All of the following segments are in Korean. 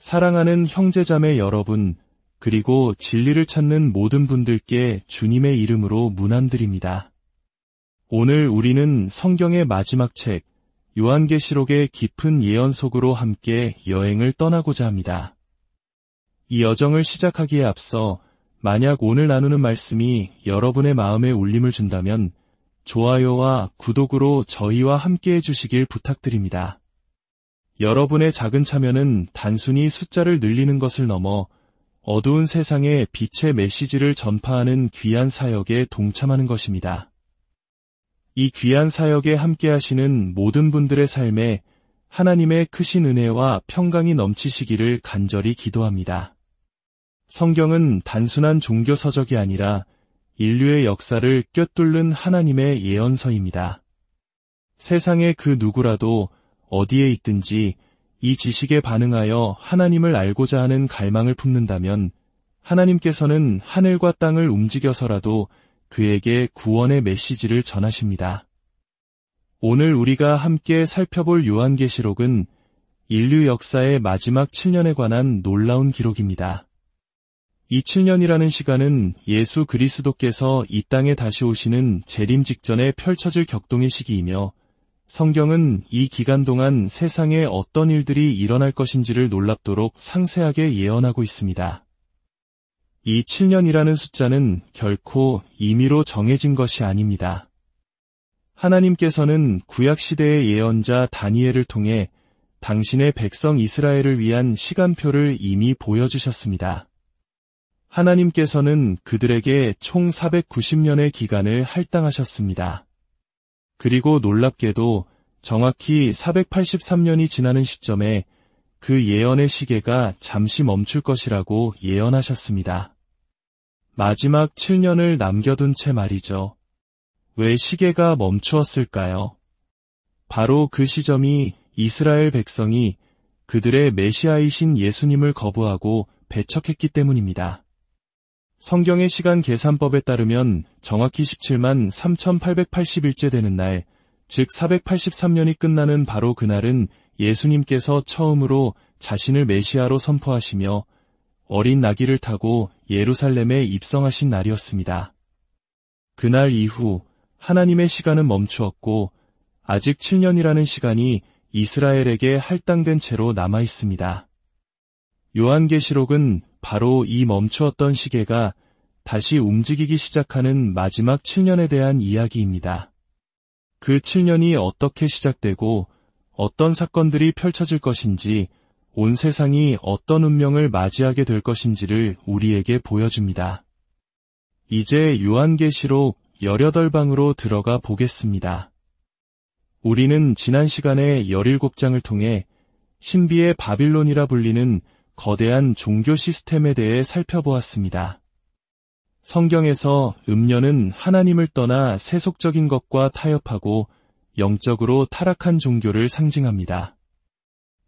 사랑하는 형제자매 여러분, 그리고 진리를 찾는 모든 분들께 주님의 이름으로 문안드립니다. 오늘 우리는 성경의 마지막 책, 요한계시록의 깊은 예언 속으로 함께 여행을 떠나고자 합니다. 이 여정을 시작하기에 앞서 만약 오늘 나누는 말씀이 여러분의 마음에 울림을 준다면 좋아요와 구독으로 저희와 함께 해주시길 부탁드립니다. 여러분의 작은 참여는 단순히 숫자를 늘리는 것을 넘어 어두운 세상에 빛의 메시지를 전파하는 귀한 사역에 동참하는 것입니다. 이 귀한 사역에 함께 하시는 모든 분들의 삶에 하나님의 크신 은혜와 평강이 넘치시기를 간절히 기도합니다. 성경은 단순한 종교 서적이 아니라 인류의 역사를 꿰뚫는 하나님의 예언서입니다. 세상의 그 누구라도 어디에 있든지 이 지식에 반응하여 하나님을 알고자 하는 갈망을 품는다면 하나님께서는 하늘과 땅을 움직여서라도 그에게 구원의 메시지를 전하십니다. 오늘 우리가 함께 살펴볼 요한계시록은 인류 역사의 마지막 7년에 관한 놀라운 기록입니다. 이 7년이라는 시간은 예수 그리스도께서 이 땅에 다시 오시는 재림 직전에 펼쳐질 격동의 시기이며 성경은 이 기간 동안 세상에 어떤 일들이 일어날 것인지를 놀랍도록 상세하게 예언하고 있습니다. 이 7년이라는 숫자는 결코 임의로 정해진 것이 아닙니다. 하나님께서는 구약시대의 예언자 다니엘을 통해 당신의 백성 이스라엘을 위한 시간표를 이미 보여주셨습니다. 하나님께서는 그들에게 총 490년의 기간을 할당하셨습니다. 그리고 놀랍게도 정확히 483년이 지나는 시점에 그 예언의 시계가 잠시 멈출 것이라고 예언하셨습니다. 마지막 7년을 남겨둔 채 말이죠. 왜 시계가 멈추었을까요? 바로 그 시점이 이스라엘 백성이 그들의 메시아이신 예수님을 거부하고 배척했기 때문입니다. 성경의 시간 계산법에 따르면 정확히 17만 3880일째 되는 날, 즉 483년이 끝나는 바로 그날은 예수님께서 처음으로 자신을 메시아로 선포하시며 어린 나귀를 타고 예루살렘에 입성하신 날이었습니다. 그날 이후 하나님의 시간은 멈추었고 아직 7년이라는 시간이 이스라엘에게 할당된 채로 남아 있습니다. 요한계시록은 바로 이 멈추었던 시계가 다시 움직이기 시작하는 마지막 7년에 대한 이야기입니다. 그 7년이 어떻게 시작되고 어떤 사건들이 펼쳐질 것인지, 온 세상이 어떤 운명을 맞이하게 될 것인지를 우리에게 보여줍니다. 이제 요한계시록 18방으로 들어가 보겠습니다. 우리는 지난 시간에 17장을 통해 신비의 바빌론이라 불리는 거대한 종교 시스템에 대해 살펴보았습니다. 성경에서 음녀는 하나님을 떠나 세속적인 것과 타협하고 영적으로 타락한 종교를 상징합니다.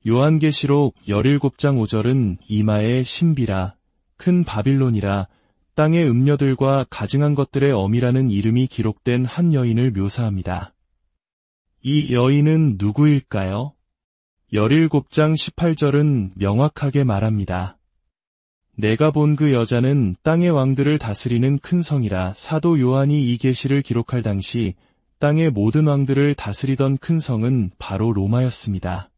요한계시록 17장 5절은 이마의 신비라, 큰 바빌론이라, 땅의 음녀들과 가증한 것들의 어미라는 이름이 기록된 한 여인을 묘사합니다. 이 여인은 누구일까요? 17장 18절은 명확하게 말합니다. 내가 본 그 여자는 땅의 왕들을 다스리는 큰 성이라. 사도 요한이 이 계시를 기록할 당시 땅의 모든 왕들을 다스리던 큰 성은 바로 로마였습니다.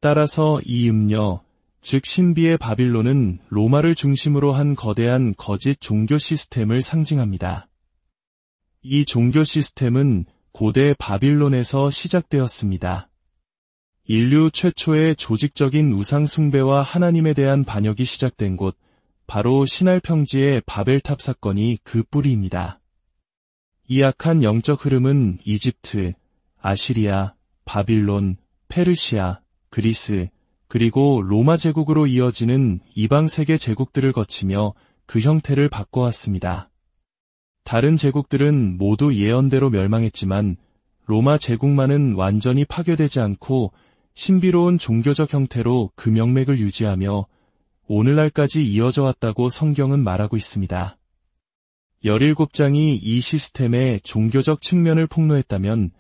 따라서 이 음녀, 즉 신비의 바빌론은 로마를 중심으로 한 거대한 거짓 종교 시스템을 상징합니다. 이 종교 시스템은 고대 바빌론에서 시작되었습니다. 인류 최초의 조직적인 우상 숭배와 하나님에 대한 반역이 시작된 곳, 바로 신할 평지의 바벨탑 사건이 그 뿌리입니다. 이 악한 영적 흐름은 이집트, 아시리아, 바빌론, 페르시아, 그리스, 그리고 로마 제국으로 이어지는 이방 세계 제국들을 거치며 그 형태를 바꿔왔습니다. 다른 제국들은 모두 예언대로 멸망했지만 로마 제국만은 완전히 파괴되지 않고 신비로운 종교적 형태로 그 명맥을 유지하며 오늘날까지 이어져 왔다고 성경은 말하고 있습니다. 17장이 이 시스템의 종교적 측면을 폭로했다면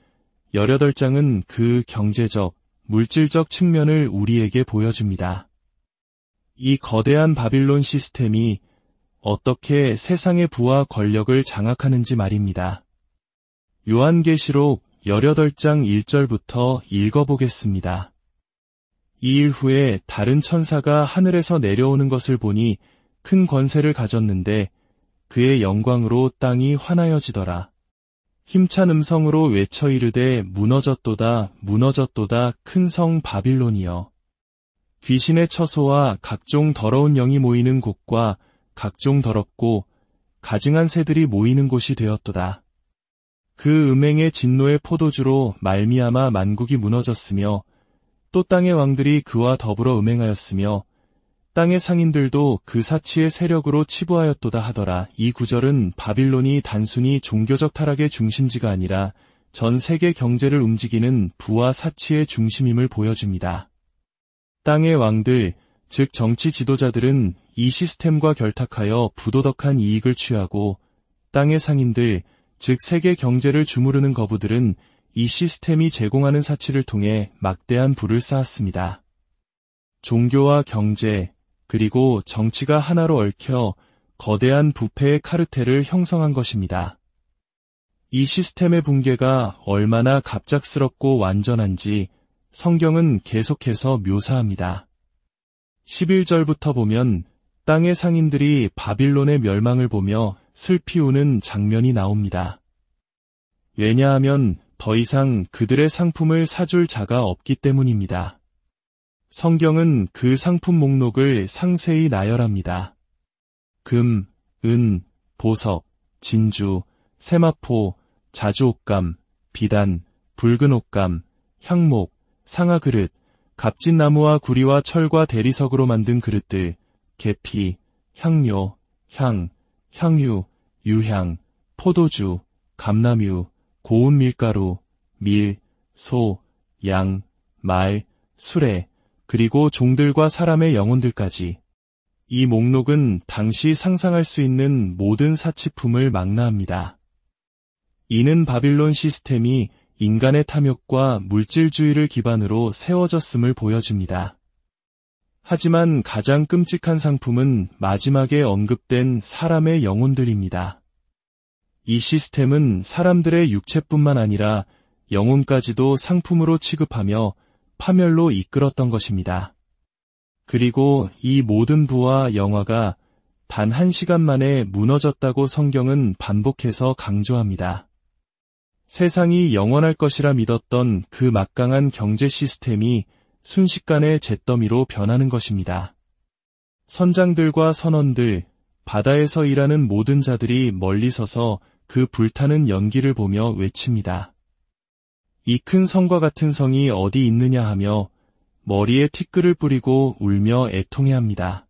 18장은 그 경제적, 물질적 측면을 우리에게 보여줍니다. 이 거대한 바빌론 시스템이 어떻게 세상의 부와 권력을 장악하는지 말입니다. 요한계시록 18장 1절부터 읽어보겠습니다. 이 일 후에 다른 천사가 하늘에서 내려오는 것을 보니 큰 권세를 가졌는데 그의 영광으로 땅이 환하여지더라. 힘찬 음성으로 외쳐 이르되 무너졌도다 무너졌도다 큰 성 바빌론이여. 귀신의 처소와 각종 더러운 영이 모이는 곳과 각종 더럽고 가증한 새들이 모이는 곳이 되었도다. 그 음행의 진노의 포도주로 말미암아 만국이 무너졌으며 또 땅의 왕들이 그와 더불어 음행하였으며 땅의 상인들도 그 사치의 세력으로 치부하였도다 하더라. 이 구절은 바빌론이 단순히 종교적 타락의 중심지가 아니라 전 세계 경제를 움직이는 부와 사치의 중심임을 보여줍니다. 땅의 왕들, 즉 정치 지도자들은 이 시스템과 결탁하여 부도덕한 이익을 취하고 땅의 상인들, 즉 세계 경제를 주무르는 거부들은 이 시스템이 제공하는 사치를 통해 막대한 부를 쌓았습니다. 종교와 경제, 그리고 정치가 하나로 얽혀 거대한 부패의 카르텔을 형성한 것입니다. 이 시스템의 붕괴가 얼마나 갑작스럽고 완전한지 성경은 계속해서 묘사합니다. 11절부터 보면 땅의 상인들이 바빌론의 멸망을 보며 슬피 우는 장면이 나옵니다. 왜냐하면 더 이상 그들의 상품을 사줄 자가 없기 때문입니다. 성경은 그 상품 목록을 상세히 나열합니다. 금, 은, 보석, 진주, 세마포, 자주옥감, 비단, 붉은 옥감, 향목, 상아그릇, 값진 나무와 구리와 철과 대리석으로 만든 그릇들, 계피, 향료, 향, 향유, 유향, 포도주, 감람유, 고운 밀가루, 밀, 소, 양, 말, 수레, 그리고 종들과 사람의 영혼들까지. 이 목록은 당시 상상할 수 있는 모든 사치품을 망라합니다. 이는 바빌론 시스템이 인간의 탐욕과 물질주의를 기반으로 세워졌음을 보여줍니다. 하지만 가장 끔찍한 상품은 마지막에 언급된 사람의 영혼들입니다. 이 시스템은 사람들의 육체뿐만 아니라 영혼까지도 상품으로 취급하며 파멸로 이끌었던 것입니다. 그리고 이 모든 부와 영화가 단 1시간 만에 무너졌다고 성경은 반복해서 강조합니다. 세상이 영원할 것이라 믿었던 그 막강한 경제 시스템이 순식간에 잿더미로 변하는 것입니다. 선장들과 선원들, 바다에서 일하는 모든 자들이 멀리 서서 그 불타는 연기를 보며 외칩니다. 이 큰 성과 같은 성이 어디 있느냐 하며 머리에 티끌을 뿌리고 울며 애통해합니다.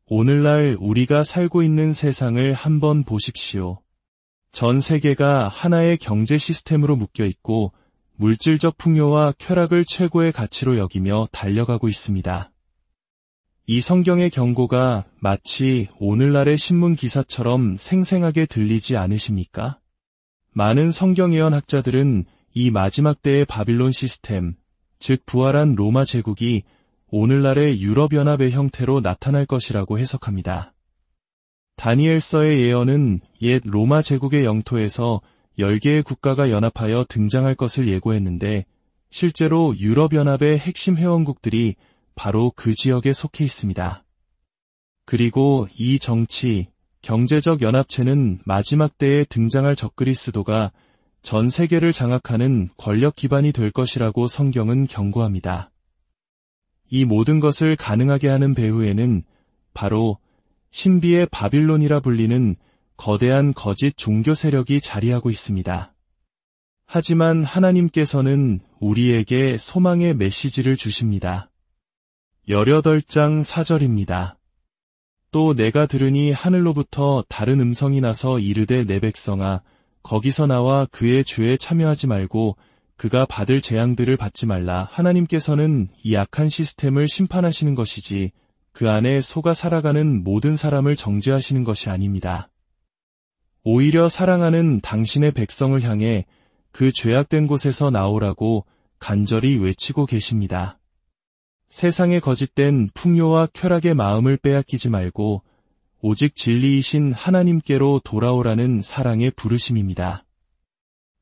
오늘날 우리가 살고 있는 세상을 한번 보십시오. 전 세계가 하나의 경제 시스템으로 묶여 있고 물질적 풍요와 쾌락을 최고의 가치로 여기며 달려가고 있습니다. 이 성경의 경고가 마치 오늘날의 신문 기사처럼 생생하게 들리지 않으십니까? 많은 성경 예언학자들은 이 마지막 때의 바빌론 시스템, 즉 부활한 로마 제국이 오늘날의 유럽연합의 형태로 나타날 것이라고 해석합니다. 다니엘서의 예언은 옛 로마 제국의 영토에서 10개의 국가가 연합하여 등장할 것을 예고했는데 실제로 유럽연합의 핵심 회원국들이 바로 그 지역에 속해 있습니다. 그리고 이 정치, 경제적 연합체는 마지막 때에 등장할 적그리스도가 전 세계를 장악하는 권력 기반이 될 것이라고 성경은 경고합니다. 이 모든 것을 가능하게 하는 배후에는 바로 신비의 바빌론이라 불리는 거대한 거짓 종교 세력이 자리하고 있습니다. 하지만 하나님께서는 우리에게 소망의 메시지를 주십니다. 18장 4절입니다. 또 내가 들으니 하늘로부터 다른 음성이 나서 이르되 내 백성아 거기서 나와 그의 죄에 참여하지 말고 그가 받을 재앙들을 받지 말라. 하나님께서는 이 악한 시스템을 심판하시는 것이지 그 안에 속아 살아가는 모든 사람을 정죄하시는 것이 아닙니다. 오히려 사랑하는 당신의 백성을 향해 그 죄악된 곳에서 나오라고 간절히 외치고 계십니다. 세상의 거짓된 풍요와 쾌락의 마음을 빼앗기지 말고 오직 진리이신 하나님께로 돌아오라는 사랑의 부르심입니다.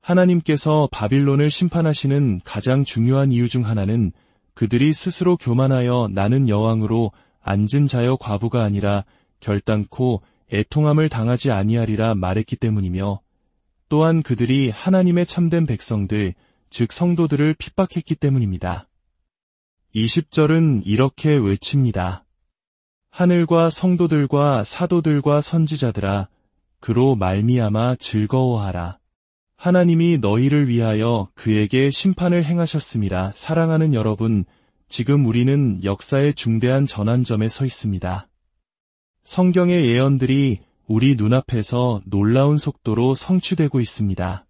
하나님께서 바빌론을 심판하시는 가장 중요한 이유 중 하나는 그들이 스스로 교만하여 나는 여왕으로 앉은 자여 과부가 아니라 결단코 애통함을 당하지 아니하리라 말했기 때문이며, 또한 그들이 하나님의 참된 백성들, 즉 성도들을 핍박했기 때문입니다. 20절은 이렇게 외칩니다. 하늘과 성도들과 사도들과 선지자들아, 그로 말미암아 즐거워하라. 하나님이 너희를 위하여 그에게 심판을 행하셨음이라. 사랑하는 여러분, 지금 우리는 역사의 중대한 전환점에 서 있습니다. 성경의 예언들이 우리 눈앞에서 놀라운 속도로 성취되고 있습니다.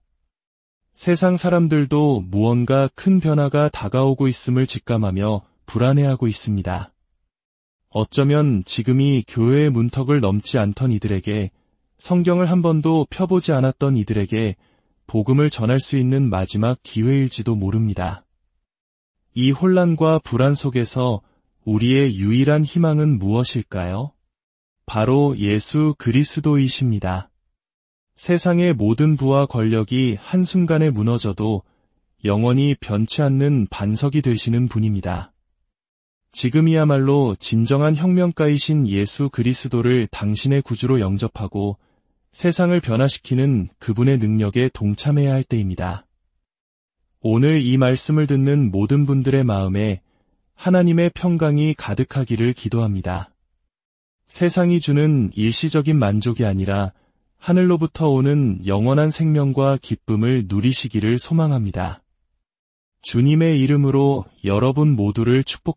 세상 사람들도 무언가 큰 변화가 다가오고 있음을 직감하며 불안해하고 있습니다. 어쩌면 지금이 교회의 문턱을 넘지 않던 이들에게, 성경을 한 번도 펴보지 않았던 이들에게 복음을 전할 수 있는 마지막 기회일지도 모릅니다. 이 혼란과 불안 속에서 우리의 유일한 희망은 무엇일까요? 바로 예수 그리스도이십니다. 세상의 모든 부와 권력이 한순간에 무너져도 영원히 변치 않는 반석이 되시는 분입니다. 지금이야말로 진정한 혁명가이신 예수 그리스도를 당신의 구주로 영접하고 세상을 변화시키는 그분의 능력에 동참해야 할 때입니다. 오늘 이 말씀을 듣는 모든 분들의 마음에 하나님의 평강이 가득하기를 기도합니다. 세상이 주는 일시적인 만족이 아니라 하늘로부터 오는 영원한 생명과 기쁨을 누리시기를 소망합니다. 주님의 이름으로 여러분 모두를 축복합니다.